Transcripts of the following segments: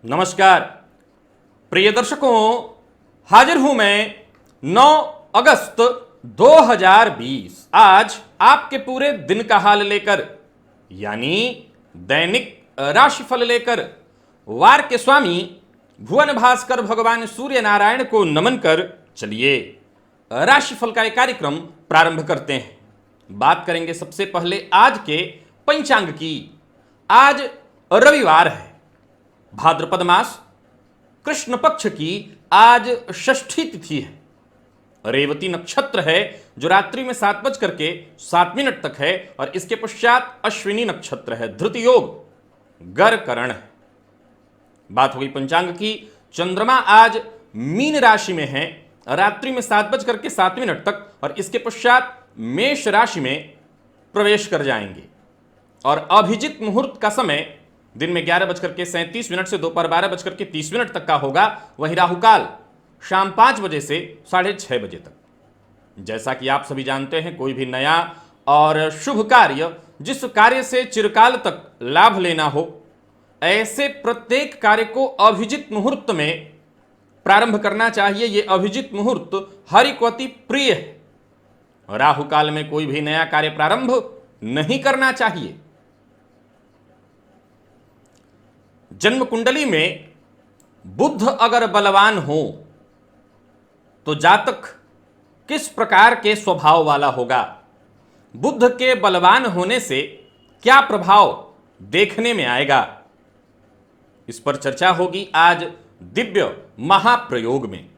नमस्कार प्रिय दर्शकों, हाजिर हूं मैं 9 अगस्त 2020 आज आपके पूरे दिन का हाल लेकर, यानी दैनिक राशिफल लेकर। वार के स्वामी भुवन भास्कर भगवान सूर्य नारायण को नमन कर चलिए राशिफल का एक कार्यक्रम प्रारंभ करते हैं। बात करेंगे सबसे पहले आज के पंचांग की। आज रविवार है, भाद्रपद मास कृष्ण पक्ष की आज षष्ठी तिथि है। रेवती नक्षत्र है जो रात्रि में 7:07 तक है और इसके पश्चात अश्विनी नक्षत्र है। धृत योग गर करण है। बात हो गई पंचांग की। चंद्रमा आज मीन राशि में है रात्रि में 7:07 तक और इसके पश्चात मेष राशि में प्रवेश कर जाएंगे और अभिजित मुहूर्त का समय दिन में 11:37 से दोपहर 12:30 तक का होगा। वहीं राहुकाल शाम 5 बजे से 6:30 बजे तक। जैसा कि आप सभी जानते हैं, कोई भी नया और शुभ कार्य, जिस कार्य से चिरकाल तक लाभ लेना हो, ऐसे प्रत्येक कार्य को अभिजित मुहूर्त में प्रारंभ करना चाहिए। ये अभिजित मुहूर्त हरि को अति प्रिय है। राहुकाल में कोई भी नया कार्य प्रारंभ नहीं करना चाहिए। जन्म कुंडली में बुध अगर बलवान हो तो जातक किस प्रकार के स्वभाव वाला होगा? बुध के बलवान होने से क्या प्रभाव देखने में आएगा? इस पर चर्चा होगी आज दिव्य महाप्रयोग में।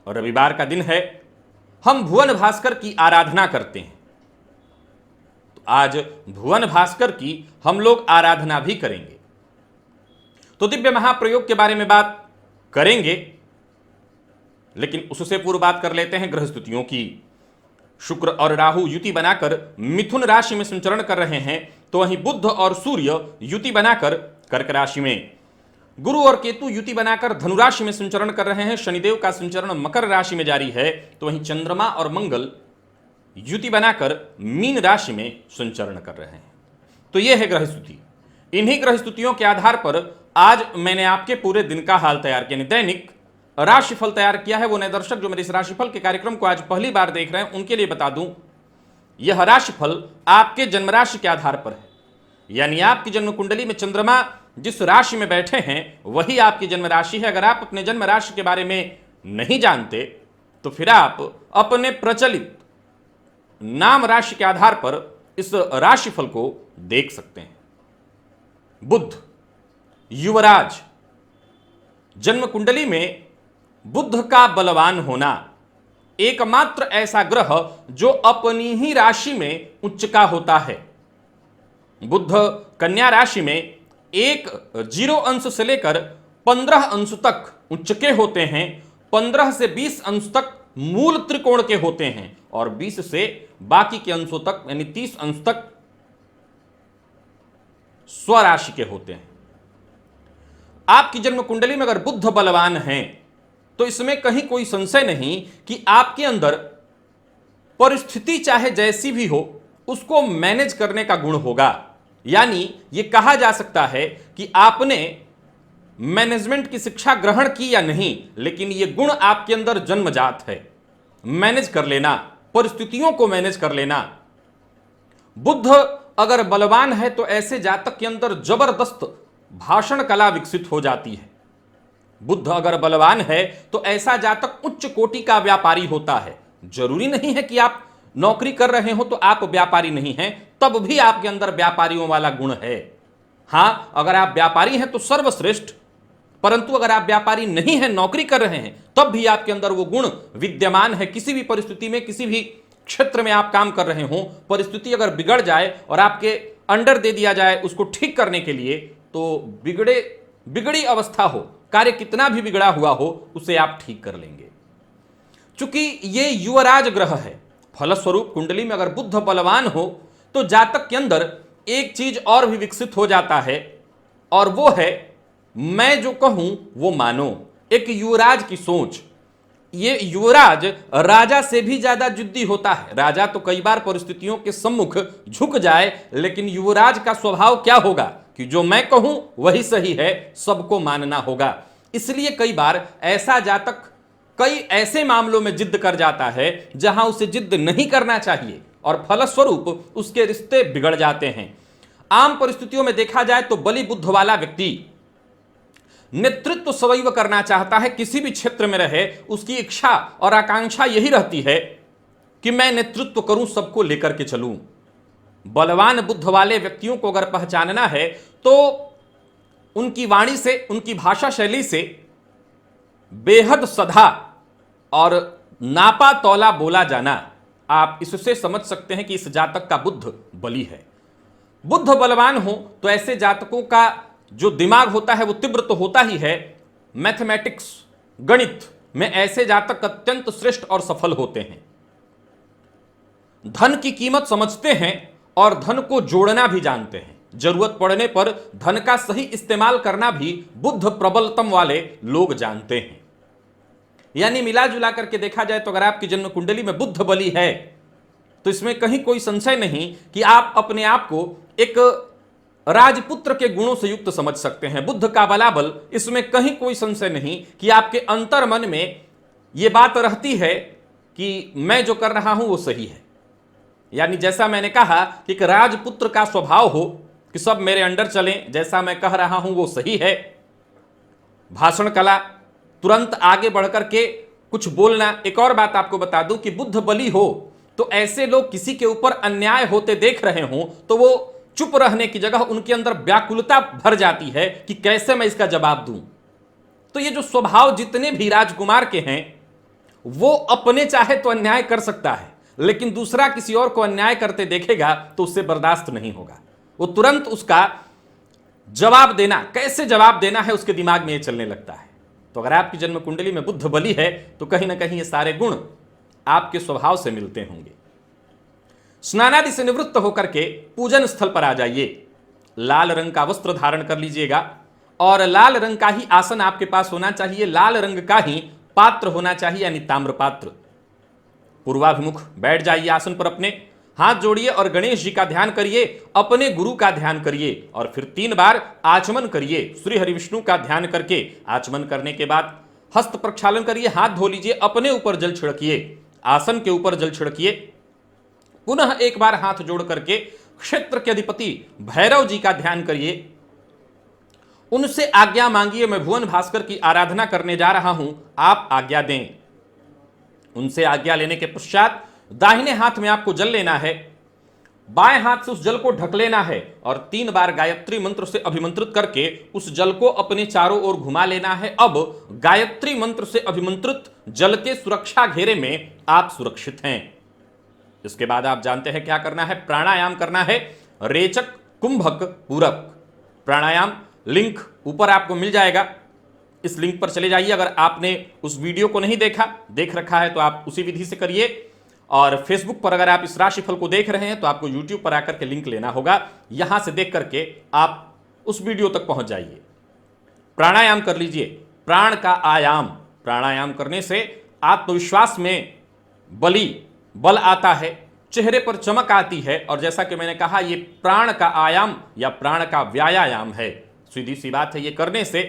और रविवार का दिन है, हम भुवन भास्कर की आराधना करते हैं, तो आज भुवन भास्कर की हम लोग आराधना भी करेंगे। तो दिव्य महाप्रयोग के बारे में बात करेंगे, लेकिन उससे पूर्व बात कर लेते हैं ग्रह स्थितियों की। शुक्र और राहु युति बनाकर मिथुन राशि में संचरण कर रहे हैं, तो वहीं बुध और सूर्य युति बनाकर कर्क राशि में, गुरु और केतु युति बनाकर धनु राशि में संचरण कर रहे हैं। शनिदेव का संचरण मकर राशि में जारी है, तो वहीं चंद्रमा और मंगल युति बनाकर मीन राशि में संचरण कर रहे हैं। तो यह है ग्रह स्थिति। इन्हीं ग्रह स्थितियों के आधार पर आज मैंने आपके पूरे दिन का हाल तैयार किया, दैनिक राशिफल तैयार किया है। वो नए दर्शक जो मेरे इस राशिफल के कार्यक्रम को आज पहली बार देख रहे हैं, उनके लिए बता दूं, यह राशिफल आपके जन्म राशि के आधार पर है। यानी आपकी जन्म कुंडली में चंद्रमा जिस राशि में बैठे हैं वही आपकी जन्म राशि है। अगर आप अपने जन्म राशि के बारे में नहीं जानते तो फिर आप अपने प्रचलित नाम राशि के आधार पर इस राशिफल को देख सकते हैं। बुध युवराज, जन्म कुंडली में बुध का बलवान होना, एकमात्र ऐसा ग्रह जो अपनी ही राशि में उच्च का होता है। बुध कन्या राशि में 0 अंश से लेकर 15 अंश तक उच्च के होते हैं, 15 से 20 अंश तक मूल त्रिकोण के होते हैं और 20 से बाकी के अंशों तक यानी 30 अंश तक स्वराशि के होते हैं। आपकी जन्म कुंडली में अगर बुध बलवान है तो इसमें कहीं कोई संशय नहीं कि आपके अंदर परिस्थिति चाहे जैसी भी हो उसको मैनेज करने का गुण होगा। यानी यह कहा जा सकता है कि आपने मैनेजमेंट की शिक्षा ग्रहण की या नहीं, लेकिन यह गुण आपके अंदर जन्मजात है। मैनेज कर लेना, परिस्थितियों को मैनेज कर लेना। बुध अगर बलवान है तो ऐसे जातक के अंदर जबरदस्त भाषण कला विकसित हो जाती है। बुध अगर बलवान है तो ऐसा जातक उच्च कोटि का व्यापारी होता है। जरूरी नहीं है कि आप नौकरी कर रहे हो तो आप व्यापारी नहीं हैं, तब भी आपके अंदर व्यापारियों वाला गुण है। हां, अगर आप व्यापारी हैं तो सर्वश्रेष्ठ, परंतु अगर आप व्यापारी नहीं हैं, नौकरी कर रहे हैं, तब भी आपके अंदर वो गुण विद्यमान है। किसी भी परिस्थिति में, किसी भी क्षेत्र में आप काम कर रहे हो, परिस्थिति अगर बिगड़ जाए और आपके अंडर दे दिया जाए उसको ठीक करने के लिए, तो बिगड़ी अवस्था हो, कार्य कितना भी बिगड़ा हुआ हो, उसे आप ठीक कर लेंगे। चूंकि ये युवराज ग्रह है, फलस्वरूप कुंडली में अगर बुध बलवान हो तो जातक के अंदर एक चीज और भी विकसित हो जाता है, और वो है मैं जो कहूं वो मानो। एक युवराज की सोच। ये युवराज राजा से भी ज्यादा जिद्दी होता है। राजा तो कई बार परिस्थितियों के सम्मुख झुक जाए, लेकिन युवराज का स्वभाव क्या होगा कि जो मैं कहूं वही सही है, सबको मानना होगा। इसलिए कई बार ऐसा जातक कई ऐसे मामलों में जिद कर जाता है जहां उसे जिद नहीं करना चाहिए और फलस्वरूप उसके रिश्ते बिगड़ जाते हैं। आम परिस्थितियों में देखा जाए तो बलि बुद्ध वाला व्यक्ति नेतृत्व सदैव करना चाहता है, किसी भी क्षेत्र में रहे उसकी इच्छा और आकांक्षा यही रहती है कि मैं नेतृत्व करूं, सबको लेकर के चलूं। बलवान बुद्ध वाले व्यक्तियों को अगर पहचानना है तो उनकी वाणी से, उनकी भाषा शैली से बेहद सधा और नापा तौला बोला जाना, आप इससे समझ सकते हैं कि इस जातक का बुद्ध बली है। बुद्ध बलवान हो तो ऐसे जातकों का जो दिमाग होता है वो तीव्र तो होता ही है। मैथमेटिक्स, गणित में ऐसे जातक अत्यंत श्रेष्ठ और सफल होते हैं। धन की कीमत समझते हैं और धन को जोड़ना भी जानते हैं। जरूरत पड़ने पर धन का सही इस्तेमाल करना भी बुद्ध प्रबलतम वाले लोग जानते हैं। यानी मिला जुला करके देखा जाए तो अगर आपकी जन्म कुंडली में बुद्ध बली है तो इसमें कहीं कोई संशय नहीं कि आप अपने आप को एक राजपुत्र के गुणों से युक्त समझ सकते हैं। बुद्ध का बलाबल, इसमें कहीं कोई संशय नहीं कि आपके अंतर मन में यह बात रहती है कि मैं जो कर रहा हूं वो सही है। यानी जैसा मैंने कहा कि एक राजपुत्र का स्वभाव हो कि सब मेरे अंडर चलें, जैसा मैं कह रहा हूं वो सही है। भाषण कला, तुरंत आगे बढ़कर के कुछ बोलना। एक और बात आपको बता दूं कि बुद्ध बली हो तो ऐसे लोग किसी के ऊपर अन्याय होते देख रहे हों तो वो चुप रहने की जगह उनके अंदर व्याकुलता भर जाती है कि कैसे मैं इसका जवाब दूं। तो ये जो स्वभाव जितने भी राजकुमार के हैं वो अपने चाहे तो अन्याय कर सकता है, लेकिन दूसरा किसी और को अन्याय करते देखेगा तो उससे बर्दाश्त नहीं होगा। वो तुरंत उसका जवाब देना, कैसे जवाब देना है, उसके दिमाग में ये चलने लगता है। तो अगर आपकी जन्म कुंडली में बुद्ध बली है तो कहीं ना कहीं ये सारे गुण आपके स्वभाव से मिलते होंगे। स्नानादि से निवृत्त होकर के पूजन स्थल पर आ जाइए। लाल रंग का वस्त्र धारण कर लीजिएगा और लाल रंग का ही आसन आपके पास होना चाहिए, लाल रंग का ही पात्र होना चाहिए, यानी ताम्र पात्र। पूर्वाभिमुख बैठ जाइए आसन पर, अपने हाथ जोड़िए और गणेश जी का ध्यान करिए, अपने गुरु का ध्यान करिए और फिर 3 बार आचमन करिए। श्री हरि विष्णु का ध्यान करके आचमन करने के बाद हस्त प्रक्षालन करिए, हाथ धो लीजिए, अपने ऊपर जल छिड़किए, आसन के ऊपर जल छिड़किए। पुनः एक बार हाथ जोड़ करके क्षेत्र के अधिपति भैरव जी का ध्यान करिए, उनसे आज्ञा मांगिए। मैं भुवन भास्कर की आराधना करने जा रहा हूं, आप आज्ञा दें। उनसे आज्ञा लेने के पश्चात दाहिने हाथ में आपको जल लेना है, बाएं हाथ से उस जल को ढक लेना है और 3 बार गायत्री मंत्र से अभिमंत्रित करके उस जल को अपने चारों ओर घुमा लेना है। अब गायत्री मंत्र से अभिमंत्रित जल के सुरक्षा घेरे में आप सुरक्षित हैं। इसके बाद आप जानते हैं क्या करना है, प्राणायाम करना है। रेचक, कुंभक, पूरक प्राणायाम लिंक ऊपर आपको मिल जाएगा, इस लिंक पर चले जाइए। अगर आपने उस वीडियो को नहीं देख रखा है तो आप उसी विधि से करिए। और फेसबुक पर अगर आप इस राशिफल को देख रहे हैं तो आपको यूट्यूब पर आकर के लिंक लेना होगा, यहां से देख करके आप उस वीडियो तक पहुंच जाइए। प्राणायाम कर लीजिए, प्राण का आयाम। प्राणायाम करने से आत्मविश्वास में बल आता है, चेहरे पर चमक आती है और जैसा कि मैंने कहा ये प्राण का आयाम या प्राण का व्यायाम है। सीधी सी बात है, ये करने से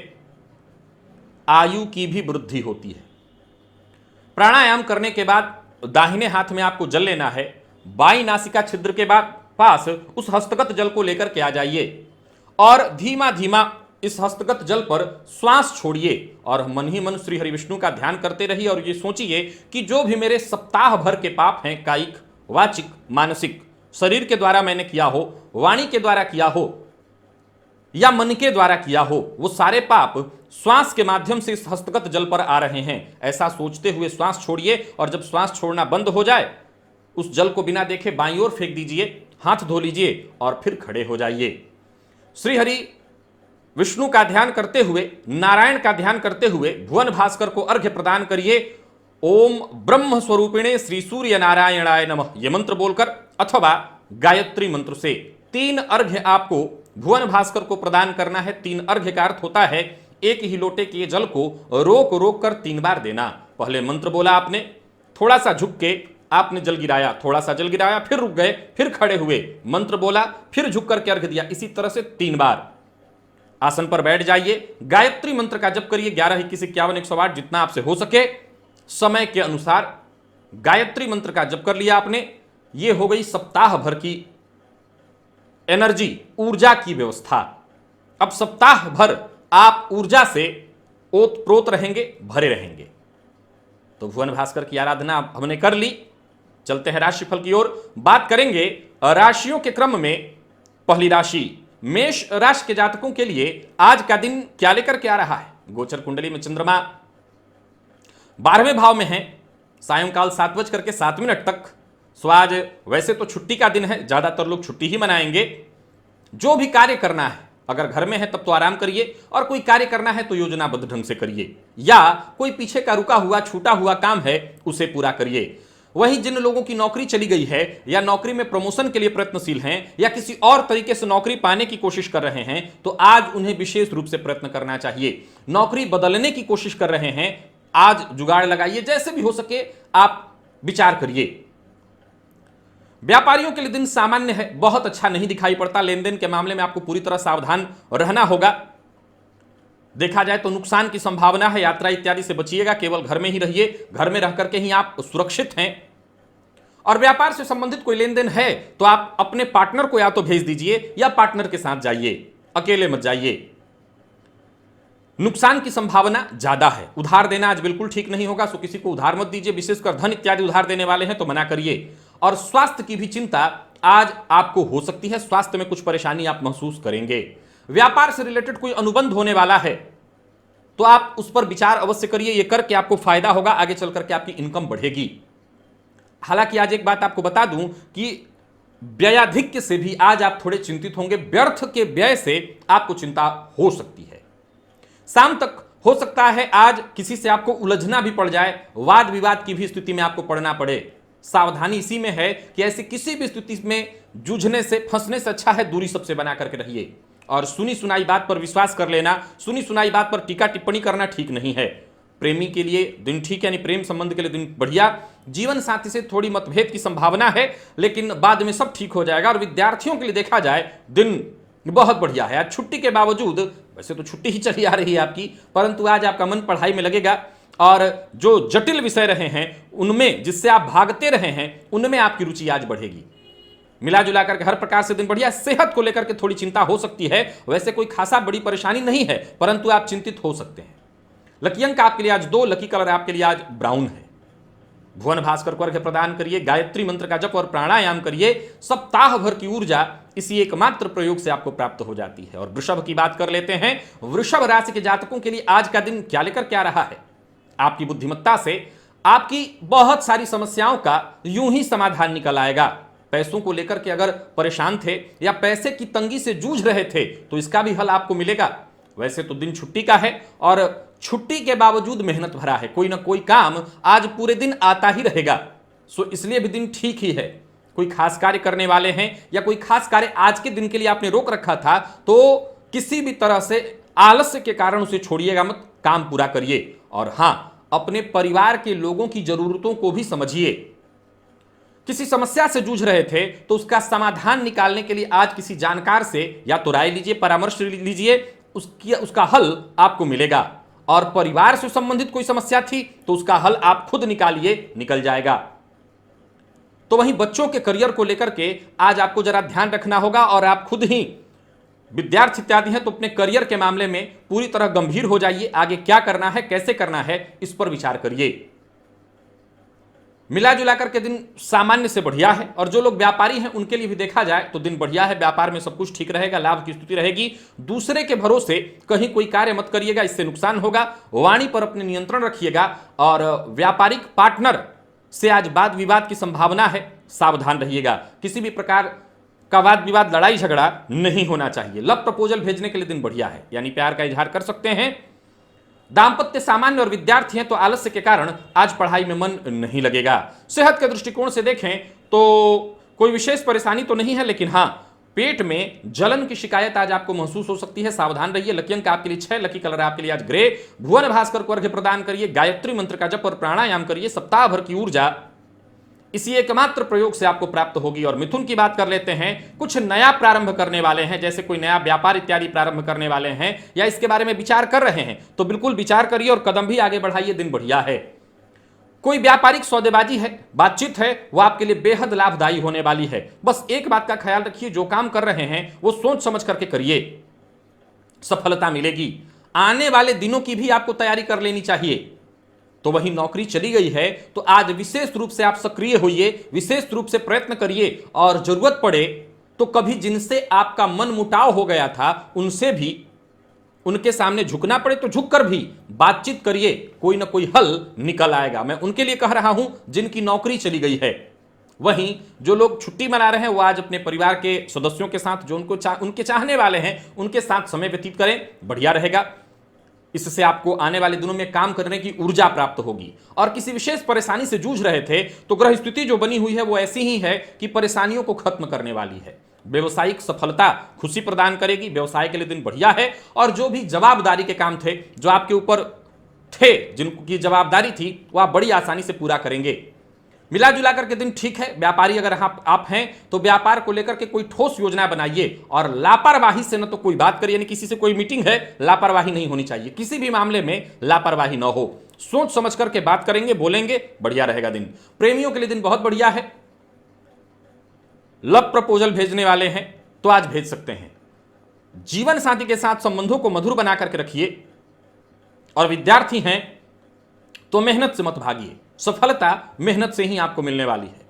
आयु की भी वृद्धि होती है। प्राणायाम करने के बाद दाहिने हाथ में आपको जल लेना है, बाई नासिका छिद्र के बाद पास उस हस्तगत जल को लेकर के आ जाइए और धीमा धीमा इस हस्तगत जल पर श्वास छोड़िए और मन ही मन श्री हरि विष्णु का ध्यान करते रहिए और ये सोचिए कि जो भी मेरे सप्ताह भर के पाप हैं, कायिक, वाचिक, मानसिक, शरीर के द्वारा मैंने किया हो, वाणी के द्वारा किया हो या मन के द्वारा किया हो, वो सारे पाप श्वास के माध्यम से इस हस्तगत जल पर आ रहे हैं। ऐसा सोचते हुए श्वास छोड़िए और जब श्वास छोड़ना बंद हो जाए उस जल को बिना देखे बाईं ओर फेंक दीजिए, हाथ धो लीजिए और फिर खड़े हो जाइए। श्री हरि विष्णु का ध्यान करते हुए, नारायण का ध्यान करते हुए भुवन भास्कर को अर्घ्य प्रदान करिए। ओम ब्रह्म स्वरूपिणे श्री सूर्य नारायणाय नमः ये मंत्र बोलकर अथवा गायत्री मंत्र से 3 अर्घ्य आपको भुवन भास्कर को प्रदान करना है। 3 अर्घ्य का अर्थ होता है एक ही लोटे के जल को रोक रोक कर 3 बार देना। पहले मंत्र बोला आपने, थोड़ा सा झुक के आपने जल गिराया, थोड़ा सा जल गिराया, फिर रुक गए, फिर खड़े हुए, मंत्र बोला, फिर झुक करके अर्घ्य दिया, इसी तरह से 3 बार। आसन पर बैठ जाइए, गायत्री मंत्र का जप करिए 11 21 51 108 जितना आपसे हो सके। समय के अनुसार गायत्री मंत्र का जप कर लिया आपने, यह हो गई सप्ताह भर की एनर्जी, ऊर्जा की व्यवस्था। अब सप्ताह भर आप ऊर्जा से ओतप्रोत रहेंगे, भरे रहेंगे। तो भुवन भास्कर की आराधना हमने कर ली, चलते हैं राशिफल की ओर। बात करेंगे राशियों के क्रम में पहली राशि मेष राशि के जातकों के लिए आज का दिन क्या लेकर के आ रहा है। गोचर कुंडली में चंद्रमा 12वें भाव में है, सायंकाल 7:07 तक। सो आज वैसे तो छुट्टी का दिन है, ज्यादातर लोग छुट्टी ही मनाएंगे। जो भी कार्य करना है, अगर घर में है तब तो आराम करिए, और कोई कार्य करना है तो योजनाबद्ध ढंग से करिए, या कोई पीछे का रुका हुआ छूटा हुआ काम है उसे पूरा करिए। वहीं जिन लोगों की नौकरी चली गई है, या नौकरी में प्रमोशन के लिए प्रयत्नशील हैं, या किसी और तरीके से नौकरी पाने की कोशिश कर रहे हैं, तो आज उन्हें विशेष रूप से प्रयत्न करना चाहिए। नौकरी बदलने की कोशिश कर रहे हैं, आज जुगाड़ लगाइए, जैसे भी हो सके आप विचार करिए। व्यापारियों के लिए दिन सामान्य है, बहुत अच्छा नहीं दिखाई पड़ता। लेन देन के मामले में आपको पूरी तरह सावधान रहना होगा। देखा जाए तो नुकसान की संभावना है, यात्रा इत्यादि से बचिएगा, केवल घर में ही रहिए, घर में रह करके ही आप सुरक्षित हैं। और व्यापार से संबंधित कोई लेन देन है तो आप अपने पार्टनर को या तो भेज दीजिए या पार्टनर के साथ जाइए, अकेले मत जाइए। नुकसान की संभावना ज्यादा है, उधार देना आज बिल्कुल ठीक नहीं होगा, सो किसी को उधार मत दीजिए, विशेषकर धन इत्यादि उधार देने वाले हैं तो मना करिए। और स्वास्थ्य की भी चिंता आज आपको हो सकती है, स्वास्थ्य में कुछ परेशानी आप महसूस करेंगे। व्यापार से रिलेटेड कोई अनुबंध होने वाला है तो आप उस पर विचार अवश्य करिए, यह करके आपको फायदा होगा, आगे चल करके आपकी इनकम बढ़ेगी। हालांकि आज एक बात आपको बता दूं कि व्ययाधिक्य से भी आज आप थोड़े चिंतित होंगे, व्यर्थ के व्यय से आपको चिंता हो सकती है। शाम तक हो सकता है आज किसी से आपको उलझना भी पड़ जाए, वाद विवाद की भी स्थिति में आपको पड़ना पड़े। सावधानी इसी में है कि ऐसी किसी भी स्थिति में जूझने से, फंसने से अच्छा है दूरी सबसे बना करके रहिए। और सुनी सुनाई बात पर विश्वास कर लेना, सुनी सुनाई बात पर टीका टिप्पणी करना ठीक नहीं है। प्रेमी के लिए दिन ठीक है, यानी प्रेम संबंध के लिए दिन बढ़िया। जीवन साथी से थोड़ी मतभेद की संभावना है, लेकिन बाद में सब ठीक हो जाएगा। और विद्यार्थियों के लिए देखा जाए दिन बहुत बढ़िया है। आज छुट्टी के बावजूद, वैसे तो छुट्टी ही चली आ रही है आपकी, परंतु आज आपका मन पढ़ाई में लगेगा, और जो जटिल विषय रहे हैं उनमें, जिससे आप भागते रहे हैं, उनमें आपकी रुचि आज बढ़ेगी। मिला जुला करके हर प्रकार से दिन बढ़िया। सेहत को लेकर के थोड़ी चिंता हो सकती है, वैसे कोई खासा बड़ी परेशानी नहीं है, परंतु आप चिंतित हो सकते हैं। लकी अंक आपके लिए आज 2, लकी कलर आपके लिए आज ब्राउन है। भुवन भास्कर को अर्घ्य प्रदान करिए, गायत्री मंत्र का जप और प्राणायाम करिए। सप्ताह भर की ऊर्जा इसी एकमात्र प्रयोग से आपको प्राप्त हो जाती है। और वृषभ की बात कर लेते हैं। वृषभ राशि के जातकों के लिए आज का दिन क्या लेकर के आ रहा है। आपकी बुद्धिमत्ता से आपकी बहुत सारी समस्याओं का यूं ही समाधान निकल आएगा। पैसों को लेकर के अगर परेशान थे या पैसे की तंगी से जूझ रहे थे तो इसका भी हल आपको मिलेगा। वैसे तो दिन छुट्टी का है और छुट्टी के बावजूद मेहनत भरा है, कोई ना कोई काम आज पूरे दिन आता ही रहेगा, सो इसलिए भी दिन ठीक ही है। कोई खास कार्य करने वाले हैं या कोई खास कार्य आज के दिन के लिए आपने रोक रखा था तो किसी भी तरह से आलस्य के कारण उसे छोड़िएगा मत, काम पूरा करिए। और हां, अपने परिवार के लोगों की जरूरतों को भी समझिए। किसी समस्या से जूझ रहे थे तो उसका समाधान निकालने के लिए आज किसी जानकार से या तो राय लीजिए, परामर्श लीजिए, उसका हल आपको मिलेगा। और परिवार से संबंधित कोई समस्या थी तो उसका हल आप खुद निकालिए, निकल जाएगा। तो वहीं बच्चों के करियर को लेकर के आज आपको जरा ध्यान रखना होगा, और आप खुद ही विद्यार्थी इत्यादि हैं तो अपने करियर के मामले में पूरी तरह गंभीर हो जाइए। आगे क्या करना है, कैसे करना है, इस पर विचार करिए। मिला जुला करके दिन सामान्य से बढ़िया है। और जो लोग व्यापारी हैं उनके लिए भी देखा जाए तो दिन बढ़िया है, व्यापार में सब कुछ ठीक रहेगा, लाभ की स्थिति रहेगी। दूसरे के भरोसे कहीं कोई कार्य मत करिएगा, इससे नुकसान होगा। वाणी पर अपने नियंत्रण रखिएगा। और व्यापारिक पार्टनर से आज वाद विवाद की संभावना है, सावधान रहिएगा। किसी भी प्रकार का वाद विवाद, लड़ाई झगड़ा नहीं होना चाहिए। लव प्रपोजल भेजने के लिए दिन बढ़िया है, यानी प्यार का इजहार कर सकते हैं। दांपत्य सामान्य और विद्यार्थी हैं तो आलस्य के कारण आज पढ़ाई में मन नहीं लगेगा। सेहत के दृष्टिकोण से देखें तो कोई विशेष परेशानी तो नहीं है, लेकिन हां, पेट में जलन की शिकायत आज आपको महसूस हो सकती है, सावधान रहिए। लकी अंक आपके लिए 6, लकी कलर आपके लिए आज ग्रे। भुवन भास्कर को अर्घ्य प्रदान करिए, गायत्री मंत्र का जप और प्राणायाम करिए। सप्ताह भर की ऊर्जा इसी एकमात्र प्रयोग से आपको प्राप्त होगी। और मिथुन की बात कर लेते हैं, कुछ नया प्रारंभ करने वाले हैं, जैसे कोई नया व्यापार इत्यादि प्रारंभ करने वाले हैं या इसके बारे में विचार कर रहे हैं, तो बिल्कुल विचार करिए और कदम भी आगे बढ़ाइए, दिन बढ़िया है। कोई व्यापारिक सौदेबाजी है, बातचीत है, वो आपके लिए बेहद लाभदायी होने वाली है। बस एक बात का ख्याल रखिए, जो काम कर रहे हैं वो सोच समझ करके करिए, सफलता मिलेगी। आने वाले दिनों की भी आपको तैयारी कर लेनी चाहिए। तो वही नौकरी चली गई है तो आज विशेष रूप से आप सक्रिय होइए, विशेष रूप से प्रयत्न करिए, और जरूरत पड़े तो कभी जिनसे आपका मन मुटाव हो गया था उनसे भी, उनके सामने झुकना पड़े तो झुककर भी बातचीत करिए, कोई ना कोई हल निकल आएगा। मैं उनके लिए कह रहा हूं जिनकी नौकरी चली गई है। वहीं जो लोग छुट्टी मना रहे हैं वो आज अपने परिवार के सदस्यों के साथ, जो उनके चाहने वाले हैं, उनके साथ समय व्यतीत करें, बढ़िया रहेगा। इससे आपको आने वाले दिनों में काम करने की ऊर्जा प्राप्त होगी। और किसी विशेष परेशानी से जूझ रहे थे तो ग्रह स्थिति जो बनी हुई है वो ऐसी ही है कि परेशानियों को खत्म करने वाली है। व्यवसायिक सफलता खुशी प्रदान करेगी, व्यवसाय के लिए दिन बढ़िया है। और जो भी जवाबदारी के काम थे, जो आपके ऊपर थे, जिनकी जवाबदारी थी, वह आप बड़ी आसानी से पूरा करेंगे। मिला जुला करके दिन ठीक है। व्यापारी अगर आप हैं तो व्यापार को लेकर के कोई ठोस योजना बनाइए, और लापरवाही से न तो कोई बात करिए, यानी किसी से कोई मीटिंग है, लापरवाही नहीं होनी चाहिए, किसी भी मामले में लापरवाही न हो, सोच समझ करके बात करेंगे, बोलेंगे, बढ़िया रहेगा दिन। प्रेमियों के लिए दिन बहुत बढ़िया है। लव प्रपोजल भेजने वाले हैं तो आज भेज सकते हैं। जीवन साथी के साथ संबंधों को मधुर बना करके रखिए, और विद्यार्थी हैं तो मेहनत से मत भागिए, सफलता मेहनत से ही आपको मिलने वाली है।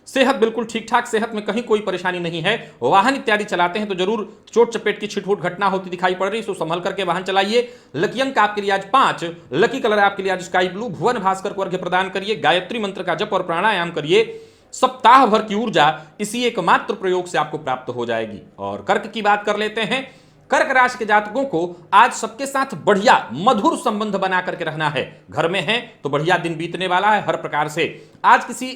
सेहत बिल्कुल ठीक ठाक, सेहत में कहीं कोई परेशानी नहीं है। वाहन इत्यादि चलाते हैं तो जरूर चोट चपेट की छिटफुट घटना होती दिखाई पड़ रही, सो संभल करके वाहन चलाइए। लकी अंक आपके लिए आज 5, लकी कलर आपके लिए आज स्काई ब्लू। भुवन भास्कर को अर्घ्य प्रदान करिए, गायत्री मंत्र का जप और प्राणायाम करिए। सप्ताह भर की ऊर्जा इसी एकमात्र प्रयोग से आपको प्राप्त हो जाएगी। और कर्क की बात कर लेते हैं। कर्क राशि के जातकों को आज सबके साथ बढ़िया मधुर संबंध बना करके रहना है। घर में हैं तो बढ़िया दिन बीतने वाला है हर प्रकार से। आज किसी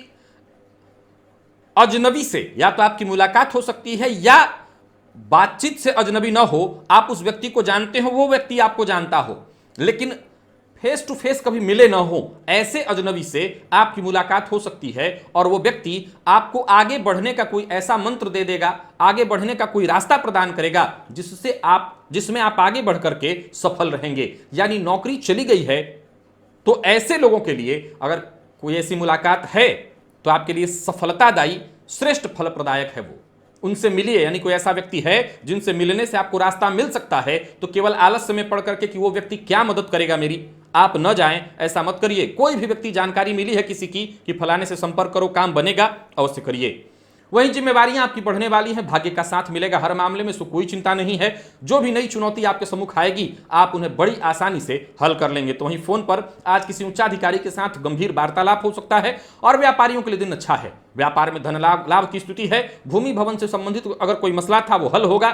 अजनबी से या तो आपकी मुलाकात हो सकती है, या बातचीत से अजनबी ना हो, आप उस व्यक्ति को जानते हो, वो व्यक्ति आपको जानता हो, लेकिन फेस टू फेस कभी मिले ना हो, ऐसे अजनबी से आपकी मुलाकात हो सकती है। और वो व्यक्ति आपको आगे बढ़ने का कोई ऐसा मंत्र दे देगा, आगे बढ़ने का कोई रास्ता प्रदान करेगा जिसमें आप आगे बढ़ करके सफल रहेंगे। यानी नौकरी चली गई है तो ऐसे लोगों के लिए अगर कोई ऐसी मुलाकात है तो आपके लिए सफलतादायी, श्रेष्ठ फल प्रदायक है। वो उनसे मिलिए, यानी कोई ऐसा व्यक्ति है जिनसे मिलने से आपको रास्ता मिल सकता है, तो केवल आलस्य में पड़ करके कि वो व्यक्ति क्या मदद करेगा मेरी, आप न जाएं, ऐसा मत करिए। कोई भी व्यक्ति जानकारी मिली है किसी की कि फलाने से संपर्क करो, काम बनेगा, अवश्य करिए। वही जिम्मेवारियां आपकी बढ़ने वाली हैं, भाग्य का साथ मिलेगा हर मामले में, सो कोई चिंता नहीं है। जो भी नई चुनौती आपके सम्मुख आएगी आप उन्हें बड़ी आसानी से हल कर लेंगे। तो वहीं फोन पर आज किसी उच्चाधिकारी के साथ गंभीर वार्तालाप हो सकता है। और व्यापारियों के लिए दिन अच्छा है, व्यापार में धन लाभ की स्थिति है। भूमि भवन से संबंधित अगर कोई मसला था वो हल होगा,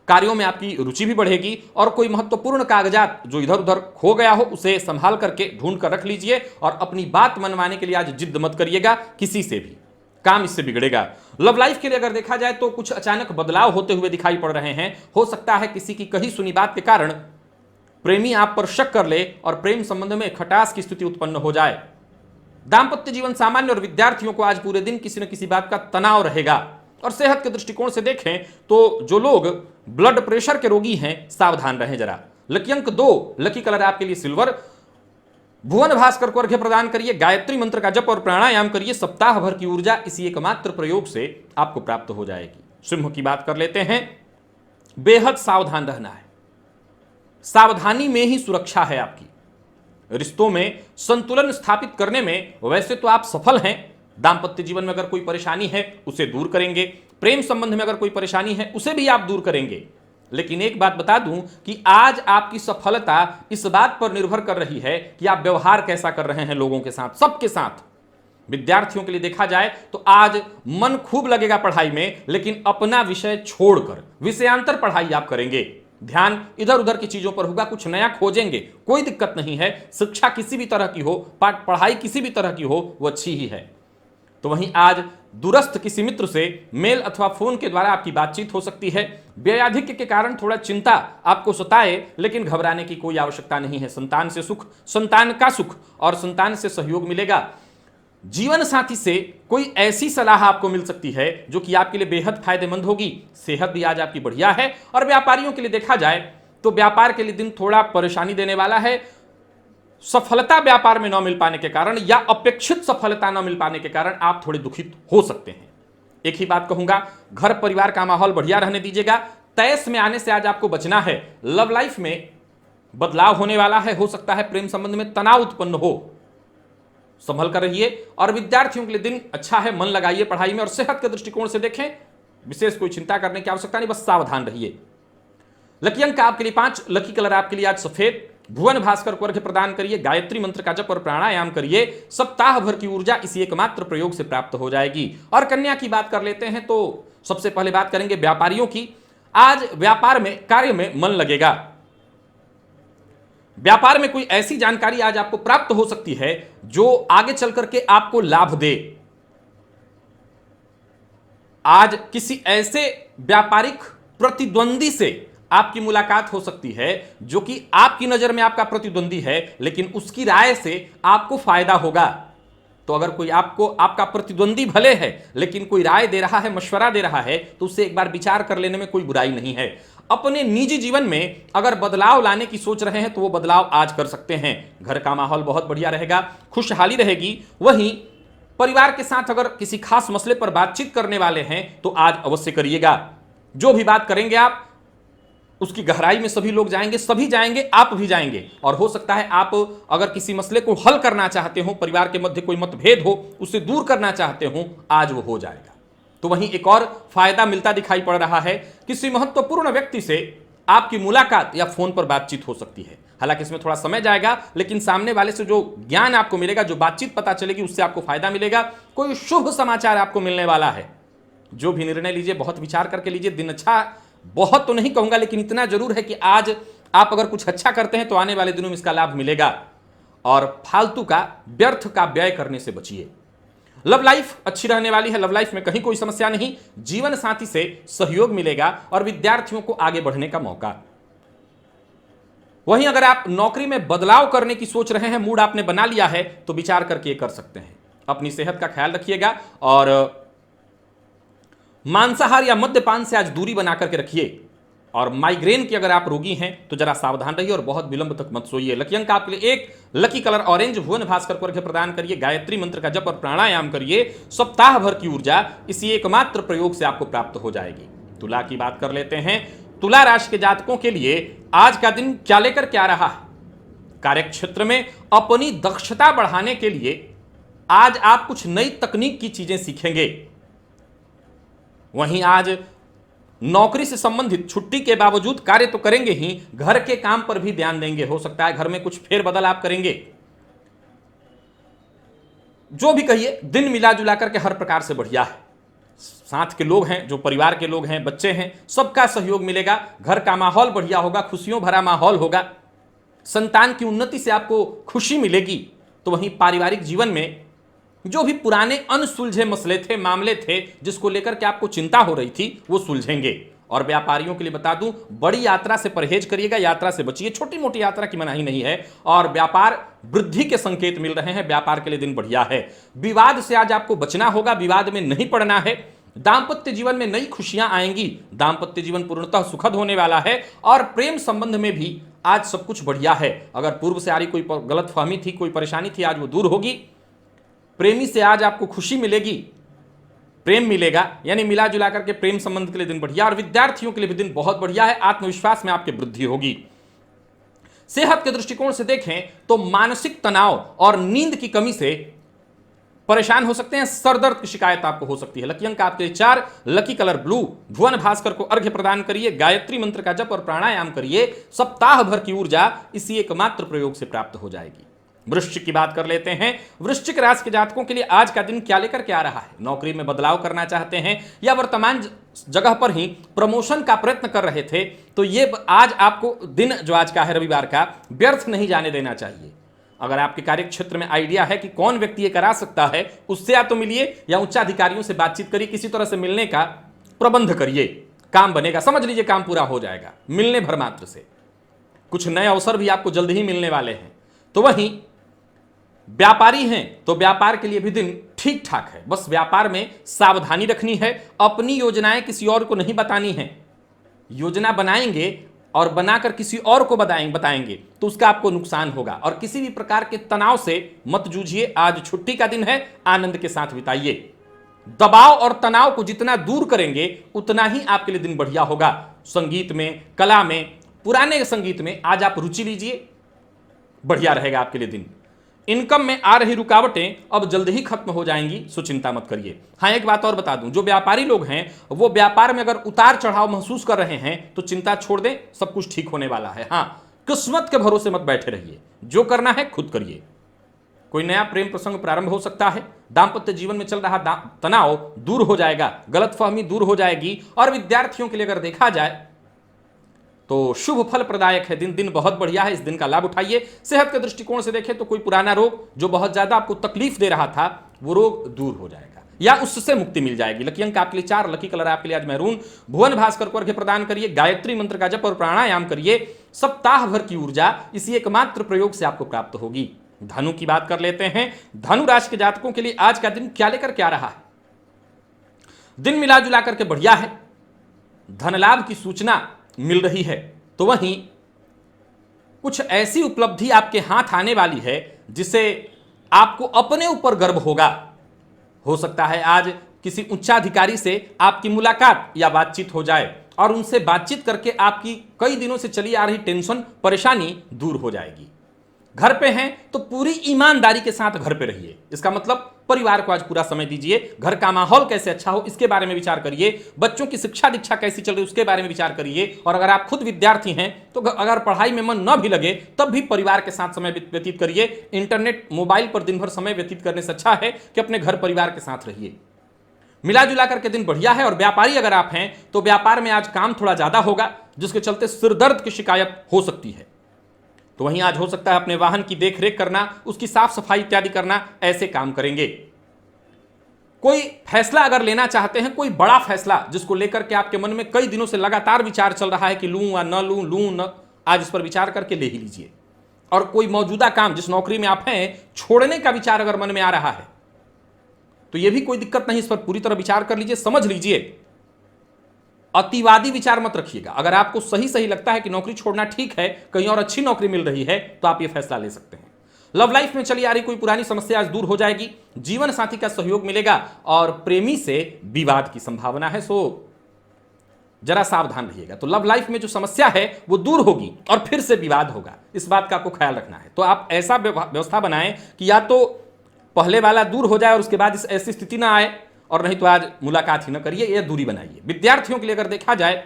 कार्यों में आपकी रुचि भी बढ़ेगी। और कोई महत्वपूर्ण कागजात जो इधर उधर खो गया हो उसे संभाल करके ढूंढ कर रख लीजिए। और अपनी बात मनवाने के लिए आज जिद मत करिएगा किसी से भी, काम इससे बिगड़ेगा। लव लाइफ के लिए अगर देखा जाए तो कुछ अचानक बदलाव होते हुए दिखाई पड़ रहे हैं। हो सकता है किसी की कही सुनी बात के कारण प्रेमी आप पर शक कर ले और प्रेम संबंध में खटास की स्थिति उत्पन्न हो जाए। दाम्पत्य जीवन सामान्य, और विद्यार्थियों को आज पूरे दिन किसी न किसी बात का तनाव रहेगा। और सेहत के दृष्टिकोण से देखें तो जो लोग ब्लड प्रेशर के रोगी हैं सावधान रहें जरा। लकी अंक 2, लकी कलर आपके लिए सिल्वर। भुवन भास्कर को अर्घ्य प्रदान करिए, गायत्री मंत्र का जप और प्राणायाम करिए। सप्ताह भर की ऊर्जा इसी एकमात्र प्रयोग से आपको प्राप्त हो जाएगी। सिंह की बात कर लेते हैं। बेहद सावधान रहना है, सावधानी में ही सुरक्षा है आपकी। रिश्तों में संतुलन स्थापित करने में वैसे तो आप सफल हैं। दाम्पत्य जीवन में अगर कोई परेशानी है उसे दूर करेंगे, प्रेम संबंध में अगर कोई परेशानी है उसे भी आप दूर करेंगे। लेकिन एक बात बता दूं कि आज आपकी सफलता इस बात पर निर्भर कर रही है कि आप व्यवहार कैसा कर रहे हैं लोगों के साथ, सबके साथ। विद्यार्थियों के लिए देखा जाए तो आज मन खूब लगेगा पढ़ाई में, लेकिन अपना विषय छोड़कर विषयांतर पढ़ाई आप करेंगे। ध्यान इधर उधर की चीजों पर होगा, कुछ नया खोजेंगे, कोई दिक्कत नहीं है। शिक्षा किसी भी तरह की हो, पढ़ाई किसी भी तरह की हो, वो अच्छी ही है। तो वहीं आज दूरस्थ किसी मित्र से मेल अथवा फोन के द्वारा आपकी बातचीत हो सकती है। व्ययाधिक्य के कारण थोड़ा चिंता आपको सताए, लेकिन घबराने की कोई आवश्यकता नहीं है। संतान से सुख, संतान का सुख और संतान से सहयोग मिलेगा। जीवन साथी से कोई ऐसी सलाह आपको मिल सकती है जो कि आपके लिए बेहद फायदेमंद होगी। सेहत भी आज आपकी बढ़िया है। और व्यापारियों के लिए देखा जाए तो व्यापार के लिए दिन थोड़ा परेशानी देने वाला है। सफलता व्यापार में न मिल पाने के कारण या अपेक्षित सफलता न मिल पाने के कारण आप थोड़े दुखित हो सकते हैं। एक ही बात कहूंगा, घर परिवार का माहौल बढ़िया रहने दीजिएगा। तैस में आने से आज आपको बचना है। लव लाइफ में बदलाव होने वाला है। हो सकता है प्रेम संबंध में तनाव उत्पन्न हो, संभल कर रहिए। और विद्यार्थियों के लिए दिन अच्छा है, मन लगाइए पढ़ाई में। और सेहत के दृष्टिकोण से देखें, विशेष कोई चिंता करने की आवश्यकता नहीं, बस सावधान रहिए। लकी अंक आपके लिए 5, लकी कलर आपके लिए आज सफेद। भुवन भास्कर को अर्घ्य प्रदान करिए, गायत्री मंत्र का जप और प्राणायाम करिए। सप्ताह भर की ऊर्जा इसी एकमात्र प्रयोग से प्राप्त हो जाएगी। और कन्या की बात कर लेते हैं तो सबसे पहले बात करेंगे व्यापारियों की। आज व्यापार में, कार्य में मन लगेगा। व्यापार में कोई ऐसी जानकारी आज आपको प्राप्त हो सकती है जो आगे चल करके आपको लाभ दे। आज किसी ऐसे व्यापारिक प्रतिद्वंदी से आपकी मुलाकात हो सकती है जो कि आपकी नजर में आपका प्रतिद्वंदी है, लेकिन उसकी राय से आपको फायदा होगा। तो अगर कोई आपका प्रतिद्वंदी भले है लेकिन कोई राय दे रहा है, मशवरा दे रहा है, तो उससे एक बार विचार कर लेने में कोई बुराई नहीं है। अपने निजी जीवन में अगर बदलाव लाने की सोच रहे हैं तो वो बदलाव आज कर सकते हैं। घर का माहौल बहुत बढ़िया रहेगा, खुशहाली रहेगी। वहीं परिवार के साथ अगर किसी खास मसले पर बातचीत करने वाले हैं तो आज अवश्य करिएगा। जो भी बात करेंगे आप, उसकी गहराई में सभी लोग जाएंगे, सभी जाएंगे, आप भी जाएंगे। और हो सकता है आप अगर किसी मसले को हल करना चाहते हो, परिवार के मध्य कोई मतभेद हो, उसे दूर करना चाहते हो, आज वो हो जाएगा। तो वहीं एक और फायदा मिलता दिखाई पड़ रहा है, किसी महत्वपूर्ण व्यक्ति से आपकी मुलाकात या फोन पर बातचीत हो सकती है। हालांकि इसमें थोड़ा समय जाएगा, लेकिन सामने वाले से जो ज्ञान आपको मिलेगा, जो बातचीत पता चलेगी, उससे आपको फायदा मिलेगा। कोई शुभ समाचार आपको मिलने वाला है। जो भी निर्णय लीजिए बहुत विचार करके लीजिए। दिन अच्छा, बहुत तो नहीं कहूंगा, लेकिन इतना जरूर है कि आज आप अगर कुछ अच्छा करते हैं तो आने वाले दिनों में इसका लाभ मिलेगा। और फालतू का, व्यर्थ का व्यय करने से बचिए। लव लाइफ अच्छी रहने वाली है। लव लाइफ में कहीं कोई समस्या नहीं। जीवन साथी से सहयोग मिलेगा और विद्यार्थियों को आगे बढ़ने का मौका। वहीं अगर आप नौकरी में बदलाव करने की सोच रहे हैं, मूड आपने बना लिया है, तो विचार करके कर सकते हैं। अपनी सेहत का ख्याल रखिएगा और मांसाहार या मद्यपान से आज दूरी बना करके रखिए। और माइग्रेन की अगर आप रोगी हैं तो जरा सावधान रहिए और बहुत विलंब तक मत सोइए। लकी अंक आपके लिए 1, लकी कलर ऑरेंज। भुवन भास्कर को अर्घ्य प्रदान करिए, गायत्री मंत्र का जप और प्राणायाम करिए। सप्ताह भर की ऊर्जा इसी एकमात्र प्रयोग से आपको प्राप्त हो जाएगी। तुला की बात कर लेते हैं। तुला राशि के जातकों के लिए आज का दिन क्या लेकर क्या रहा है? कार्यक्षेत्र में अपनी दक्षता बढ़ाने के लिए आज आप कुछ नई तकनीक की चीजें सीखेंगे। वहीं आज नौकरी से संबंधित छुट्टी के बावजूद कार्य तो करेंगे ही, घर के काम पर भी ध्यान देंगे। हो सकता है घर में कुछ फेरबदल आप करेंगे। जो भी कहिए, दिन मिला जुला करके हर प्रकार से बढ़िया है। साथ के लोग हैं, जो परिवार के लोग हैं, बच्चे हैं, सबका सहयोग मिलेगा। घर का माहौल बढ़िया होगा, खुशियों भरा माहौल होगा। संतान की उन्नति से आपको खुशी मिलेगी। तो वहीं पारिवारिक जीवन में जो भी पुराने अनसुलझे मसले थे, मामले थे, जिसको लेकर के आपको चिंता हो रही थी, वो सुलझेंगे। और व्यापारियों के लिए बता दूं, बड़ी यात्रा से परहेज करिएगा, यात्रा से बचिए। छोटी मोटी यात्रा की मनाही नहीं है। और व्यापार वृद्धि के संकेत मिल रहे हैं। व्यापार के लिए दिन बढ़िया है। विवाद से आज आपको बचना होगा, विवाद में नहीं पड़ना है। दांपत्य जीवन में नई खुशियां आएंगी। दांपत्य जीवन पूर्णतः सुखद होने वाला है। और प्रेम संबंध में भी आज सब कुछ बढ़िया है। अगर पूर्व से आ रही कोई गलतफहमी थी, कोई परेशानी थी, आज वो दूर होगी। प्रेमी से आज आपको खुशी मिलेगी, प्रेम मिलेगा, यानी मिला जुला करके प्रेम संबंध के लिए दिन बढ़िया। और विद्यार्थियों के लिए भी दिन बहुत बढ़िया है। आत्मविश्वास में आपकी वृद्धि होगी। सेहत के दृष्टिकोण से देखें तो मानसिक तनाव और नींद की कमी से परेशान हो सकते हैं। सरदर्द की शिकायत आपको हो सकती है। लकी अंक आपके 4, लकी कलर ब्लू। भुवन भास्कर को अर्घ्य प्रदान करिए, गायत्री मंत्र का जप और प्राणायाम करिए। सप्ताह भर की ऊर्जा इसी एकमात्र प्रयोग से प्राप्त हो जाएगी। वृश्चिक की बात कर लेते हैं। वृश्चिक राशि के जातकों के लिए आज का दिन क्या लेकर के आ रहा है? नौकरी में बदलाव करना चाहते हैं या वर्तमान जगह पर ही प्रमोशन का प्रयत्न कर रहे थे, तो ये आज आपको दिन, जो आज का है रविवार का, व्यर्थ नहीं जाने देना चाहिए। अगर आपके कार्य क्षेत्र में आइडिया है कि कौन व्यक्ति ये करा सकता है, उससे या तो मिलिए या उच्चाधिकारियों से बातचीत करिए। किसी तरह से मिलने का प्रबंध करिए, काम बनेगा। समझ लीजिए काम पूरा हो जाएगा मिलने भर मात्र से। कुछ नए अवसर भी आपको जल्द ही मिलने वाले हैं। तो वहीं व्यापारी हैं तो व्यापार के लिए भी दिन ठीक ठाक है, बस व्यापार में सावधानी रखनी है। अपनी योजनाएं किसी और को नहीं बतानी है। योजना बनाएंगे और बनाकर किसी और को बताएंगे तो उसका आपको नुकसान होगा। और किसी भी प्रकार के तनाव से मत जूझिए। आज छुट्टी का दिन है, आनंद के साथ बिताइए। दबाव और तनाव को जितना दूर करेंगे उतना ही आपके लिए दिन बढ़िया होगा। संगीत में, कला में, पुराने संगीत में आज आप रुचि लीजिए, बढ़िया रहेगा आपके लिए दिन। इनकम में आ रही रुकावटें अब जल्द ही खत्म हो जाएंगी, सो चिंता मत करिए। हाँ, एक बात और बता दूं, जो व्यापारी लोग हैं वो व्यापार में अगर उतार चढ़ाव महसूस कर रहे हैं तो चिंता छोड़ दें, सब कुछ ठीक होने वाला है। हाँ, किस्मत के भरोसे मत बैठे रहिए, जो करना है खुद करिए। कोई नया प्रेम प्रसंग प्रारंभ हो सकता है। दाम्पत्य जीवन में चल रहा तनाव दूर हो जाएगा, गलतफहमी दूर हो जाएगी। और विद्यार्थियों के लिए अगर देखा जाए तो शुभ फल प्रदायक है दिन। दिन बहुत बढ़िया है, इस दिन का लाभ उठाइए। सेहत के दृष्टिकोण से देखें तो कोई पुराना रोग जो बहुत ज्यादा आपको तकलीफ दे रहा था वो रोग दूर हो जाएगा या उससे मुक्ति मिल जाएगी। लकी अंक आपके लिए 4, लकी कलर आपके लिए आज मैरून। भुवन भास्कर को अर्घ्य प्रदान करिए, गायत्री मंत्र का जप और प्राणायाम करिए। सप्ताह भर की ऊर्जा इसी एकमात्र प्रयोग से आपको प्राप्त होगी। धनु की बात कर लेते हैं। धनु राशि के जातकों के लिए आज का दिन क्या लेकर क्या रहा है? दिन मिला जुला करके बढ़िया है। धन लाभ की सूचना मिल रही है, तो वहीं कुछ ऐसी उपलब्धि आपके हाथ आने वाली है जिसे आपको अपने ऊपर गर्व होगा। हो सकता है आज किसी उच्चाधिकारी से आपकी मुलाकात या बातचीत हो जाए और उनसे बातचीत करके आपकी कई दिनों से चली आ रही टेंशन, परेशानी दूर हो जाएगी। घर पे हैं तो पूरी ईमानदारी के साथ घर पे रहिए। इसका मतलब परिवार को आज पूरा समय दीजिए। घर का माहौल कैसे अच्छा हो इसके बारे में विचार करिए। बच्चों की शिक्षा दीक्षा कैसी चल रही है उसके बारे में विचार करिए। और अगर आप खुद विद्यार्थी हैं तो अगर पढ़ाई में मन न भी लगे तब भी परिवार के साथ समय व्यतीत करिए। इंटरनेट, मोबाइल पर दिन भर समय व्यतीत करने से अच्छा है कि अपने घर परिवार के साथ रहिए। मिला जुला करके दिन बढ़िया है। और व्यापारी अगर आप हैं तो व्यापार में आज काम थोड़ा ज्यादा होगा, जिसके चलते सिरदर्द की शिकायत हो सकती है। तो वहीं आज हो सकता है अपने वाहन की देखरेख करना, उसकी साफ सफाई इत्यादि करना, ऐसे काम करेंगे। कोई फैसला अगर लेना चाहते हैं, कोई बड़ा फैसला जिसको लेकर के आपके मन में कई दिनों से लगातार विचार चल रहा है कि लूं या न लूं, लूं न, आज इस पर विचार करके ले ही लीजिए। और कोई मौजूदा काम जिस नौकरी में आप हैं छोड़ने का विचार अगर मन में आ रहा है तो यह भी कोई दिक्कत नहीं, इस पर पूरी तरह विचार कर लीजिए, समझ लीजिए। अतिवादी विचार मत रखिएगा। अगर आपको सही सही लगता है कि नौकरी छोड़ना ठीक है, कहीं और अच्छी नौकरी मिल रही है, तो आप यह फैसला ले सकते हैं। लव लाइफ में चली आ रही कोई पुरानी समस्या आज दूर हो जाएगी। जीवन साथी का सहयोग मिलेगा और प्रेमी से विवाद की संभावना है, सो जरा सावधान रहिएगा। तो लव लाइफ में जो समस्या है वो दूर होगी और फिर से विवाद होगा, इस बात का आपको ख्याल रखना है। तो आप ऐसा व्यवस्था बनाएं कि या तो पहले वाला दूर हो जाए और उसके बाद ऐसी स्थिति ना आए, और नहीं तो आज मुलाकात ही न करिए, यह दूरी बनाइए। विद्यार्थियों के लिए अगर देखा जाए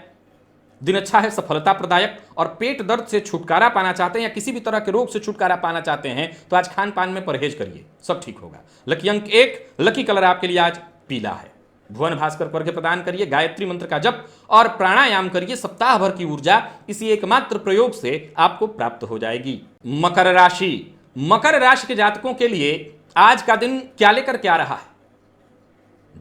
दिन अच्छा है, सफलता प्रदायक। और पेट दर्द से छुटकारा पाना चाहते हैं या किसी भी तरह के रोग से छुटकारा पाना चाहते हैं तो आज खान पान में परहेज करिए, सब ठीक होगा। लकी अंक 1, लकी कलर आपके लिए आज पीला है। भुवन भास्कर को अर्घ्य प्रदान करिए, गायत्री मंत्र का जप और प्राणायाम करिए। सप्ताह भर की ऊर्जा इसी एकमात्र प्रयोग से आपको प्राप्त हो जाएगी। मकर राशि, मकर राशि के जातकों के लिए आज का दिन क्या लेकर क्या रहा है?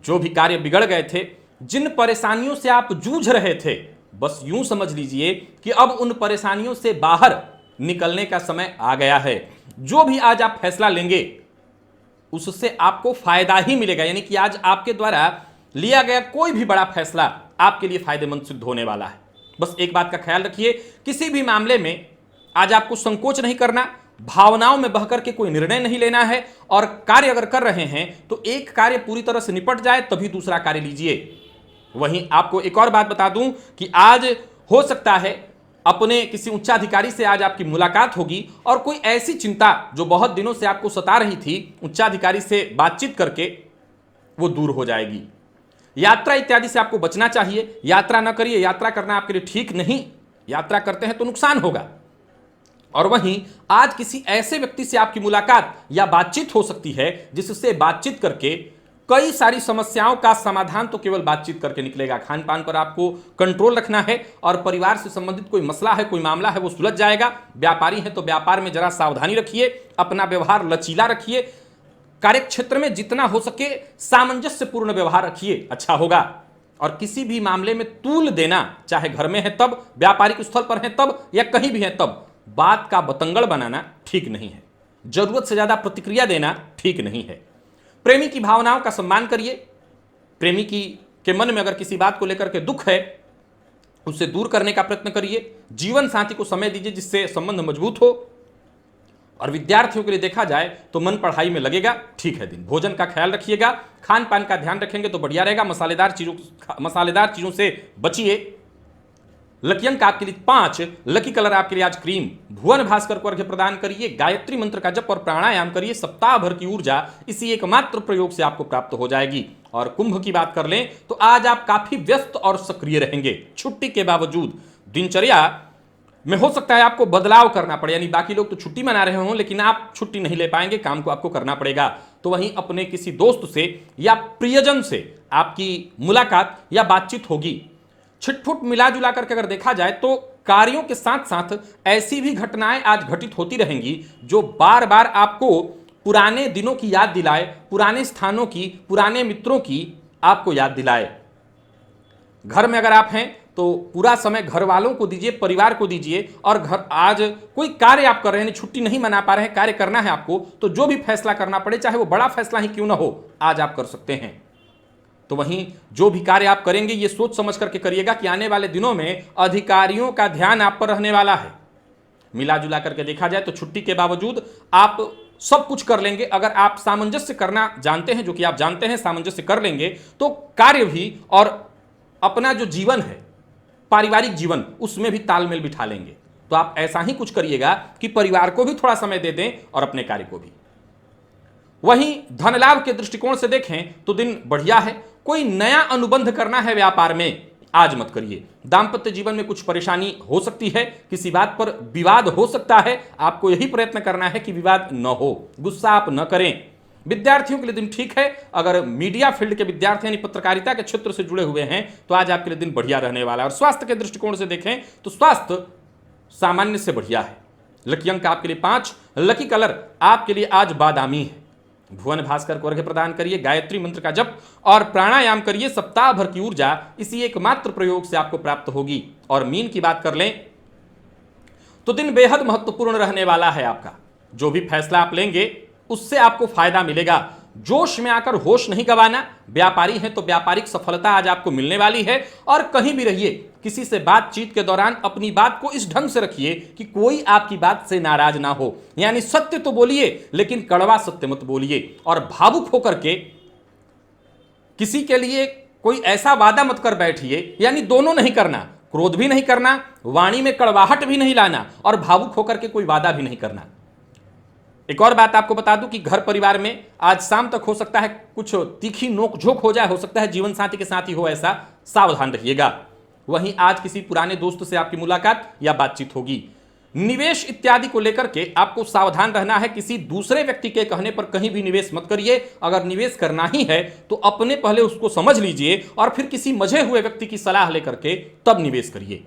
जो भी कार्य बिगड़ गए थे, जिन परेशानियों से आप जूझ रहे थे, बस यूं समझ लीजिए कि अब उन परेशानियों से बाहर निकलने का समय आ गया है। जो भी आज आप फैसला लेंगे उससे आपको फायदा ही मिलेगा, यानी कि आज आपके द्वारा लिया गया कोई भी बड़ा फैसला आपके लिए फायदेमंद सिद्ध होने वाला है। बस एक बात का ख्याल रखिए, किसी भी मामले में आज आपको संकोच नहीं करना, भावनाओं में बहकर के कोई निर्णय नहीं लेना है। और कार्य अगर कर रहे हैं तो एक कार्य पूरी तरह से निपट जाए तभी दूसरा कार्य लीजिए। वहीं आपको एक और बात बता दूं कि आज हो सकता है अपने किसी उच्चाधिकारी से आज आपकी मुलाकात होगी और कोई ऐसी चिंता जो बहुत दिनों से आपको सता रही थी, उच्चाधिकारी से बातचीत करके वो दूर हो जाएगी। यात्रा इत्यादि से आपको बचना चाहिए, यात्रा न करिए, यात्रा करना आपके लिए ठीक नहीं। यात्रा करते हैं तो नुकसान होगा। और वहीं आज किसी ऐसे व्यक्ति से आपकी मुलाकात या बातचीत हो सकती है जिससे बातचीत करके कई सारी समस्याओं का समाधान तो केवल बातचीत करके निकलेगा। खान पान पर आपको कंट्रोल रखना है और परिवार से संबंधित कोई मसला है, कोई मामला है, वो सुलझ जाएगा। व्यापारी है तो व्यापार में जरा सावधानी रखिए, अपना व्यवहार लचीला रखिए। कार्य क्षेत्र में जितना हो सके सामंजस्यपूर्ण व्यवहार रखिए, अच्छा होगा। और किसी भी मामले में तूल देना, चाहे घर में है तब, व्यापारिक स्थल पर है तब, या कहीं भी है तब, बात का बतंगड़ बनाना ठीक नहीं है। जरूरत से ज्यादा प्रतिक्रिया देना ठीक नहीं है। प्रेमी की भावनाओं का सम्मान करिए। प्रेमी के मन में अगर किसी बात को लेकर के दुख है, उससे दूर करने का प्रयत्न करिए। जीवन साथी को समय दीजिए जिससे संबंध मजबूत हो। और विद्यार्थियों के लिए देखा जाए तो मन पढ़ाई में लगेगा, ठीक है दिन। भोजन का ख्याल रखिएगा, खान पान का ध्यान रखेंगे तो बढ़िया रहेगा। मसालेदार चीजों से बचिए। लकी अंक आपके लिए 5, लकी कलर आपके लिए आज क्रीम। भुवन भास्कर को अर्घ्य प्रदान करिए, गायत्री मंत्र का जप और प्राणायाम करिए। सप्ताह भर की ऊर्जा इसी एकमात्र प्रयोग से आपको प्राप्त हो जाएगी। और कुंभ की बात कर लें तो आज आप काफी व्यस्त और सक्रिय रहेंगे। छुट्टी के बावजूद दिनचर्या में हो सकता है आपको बदलाव करना पड़े, यानी बाकी लोग तो छुट्टी मना रहे हों लेकिन आप छुट्टी नहीं ले पाएंगे, काम को आपको करना पड़ेगा। तो वहीं अपने किसी दोस्त से या प्रियजन से आपकी मुलाकात या बातचीत होगी। छिटफुट मिला जुला करके अगर देखा जाए तो कार्यों के साथ साथ ऐसी भी घटनाएं आज घटित होती रहेंगी जो बार बार आपको पुराने दिनों की याद दिलाए, पुराने स्थानों की, पुराने मित्रों की आपको याद दिलाए। घर में अगर आप हैं तो पूरा समय घर वालों को दीजिए, परिवार को दीजिए। और घर आज कोई कार्य आप कर रहे हैं, छुट्टी नहीं मना पा रहे हैं, कार्य करना है आपको, तो जो भी फैसला करना पड़े, चाहे वो बड़ा फैसला ही क्यों ना हो, आज आप कर सकते हैं। तो वहीं जो भी कार्य आप करेंगे ये सोच समझ करके करिएगा कि आने वाले दिनों में अधिकारियों का ध्यान आप पर रहने वाला है। मिला जुला करके देखा जाए तो छुट्टी के बावजूद आप सब कुछ कर लेंगे। अगर आप सामंजस्य करना जानते हैं, जो कि आप जानते हैं, सामंजस्य कर लेंगे तो कार्य भी और अपना जो जीवन है, पारिवारिक जीवन, उसमें भी तालमेल बिठा लेंगे। तो आप ऐसा ही कुछ करिएगा कि परिवार को भी थोड़ा समय दे दें और अपने कार्य को भी। वहीं धन लाभ के दृष्टिकोण से देखें तो दिन बढ़िया है। कोई नया अनुबंध करना है व्यापार में, आज मत करिए। दांपत्य जीवन में कुछ परेशानी हो सकती है, किसी बात पर विवाद हो सकता है, आपको यही प्रयत्न करना है कि विवाद न हो, गुस्सा आप न करें। विद्यार्थियों के लिए दिन ठीक है। अगर मीडिया फील्ड के विद्यार्थी यानी पत्रकारिता के क्षेत्र से जुड़े हुए हैं तो आज आपके लिए दिन बढ़िया रहने वाला है। और स्वास्थ्य के दृष्टिकोण से देखें तो स्वास्थ्य सामान्य से बढ़िया है। लकी अंक आपके लिए 5, लकी कलर आपके लिए आज बादामी है। भुवन भास्कर को अर्घ्य प्रदान करिए, गायत्री मंत्र का जप और प्राणायाम करिए। सप्ताह भर की ऊर्जा इसी एकमात्र प्रयोग से आपको प्राप्त होगी। और मीन की बात कर लें तो दिन बेहद महत्वपूर्ण रहने वाला है आपका। जो भी फैसला आप लेंगे उससे आपको फायदा मिलेगा। जोश में आकर होश नहीं गंवाना। व्यापारी हैं तो व्यापारिक सफलता आज आपको मिलने वाली है। और कहीं भी रहिए, किसी से बातचीत के दौरान अपनी बात को इस ढंग से रखिए कि कोई आपकी बात से नाराज ना हो। यानी सत्य तो बोलिए लेकिन कड़वा सत्य मत बोलिए। और भावुक होकर के किसी के लिए कोई ऐसा वादा मत कर बैठिए, यानी दोनों नहीं करना, क्रोध भी नहीं करना, वाणी में कड़वाहट भी नहीं लाना और भावुक होकर के कोई वादा भी नहीं करना। एक और बात आपको बता दूं कि घर परिवार में आज शाम तक हो सकता है कुछ तीखी नोकझोंक हो जाए, हो सकता है जीवन साथी के साथ ही हो, ऐसा सावधान रहिएगा। वहीं आज किसी पुराने दोस्त से आपकी मुलाकात या बातचीत होगी। निवेश इत्यादि को लेकर के आपको सावधान रहना है। किसी दूसरे व्यक्ति के कहने पर कहीं भी निवेश मत करिए। अगर निवेश करना ही है तो अपने पहले उसको समझ लीजिए और फिर किसी मजे हुए व्यक्ति की सलाह लेकर के तब निवेश करिए।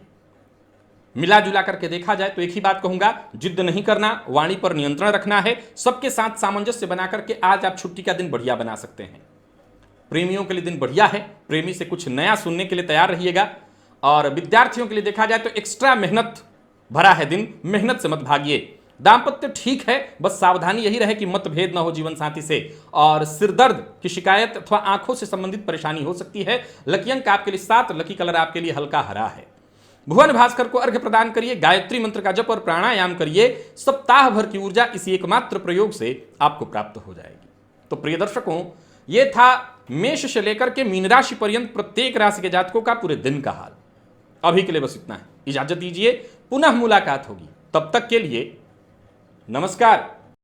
मिला जुला करके देखा जाए तो एक ही बात कहूंगा, जिद नहीं करना, वाणी पर नियंत्रण रखना है। सबके साथ सामंजस्य बना करके आज आप छुट्टी का दिन बढ़िया बना सकते हैं। प्रेमियों के लिए दिन बढ़िया है। प्रेमी से कुछ नया सुनने के लिए तैयार रहिएगा। और विद्यार्थियों के लिए देखा जाए तो एक्स्ट्रा मेहनत भरा है दिन, मेहनत से मत भागिए। दांपत्य ठीक है, बस सावधानी यही रहे कि मतभेद न हो जीवन साथी से। और सिरदर्द की शिकायत अथवा आंखों से संबंधित परेशानी हो सकती है। लकी अंक आपके लिए 7, लकी कलर आपके लिए हल्का हरा है। भुवन भास्कर को अर्घ्य प्रदान करिए, गायत्री मंत्र का जप और प्राणायाम करिए। सप्ताह भर की ऊर्जा इसी एकमात्र प्रयोग से आपको प्राप्त हो जाएगी। तो प्रिय दर्शकों, ये था मेष से लेकर के मीन राशि पर्यंत प्रत्येक राशि के जातकों का पूरे दिन का हाल। अभी के लिए बस इतना है। इजाजत दीजिए, पुनः मुलाकात होगी। तब तक के लिए नमस्कार।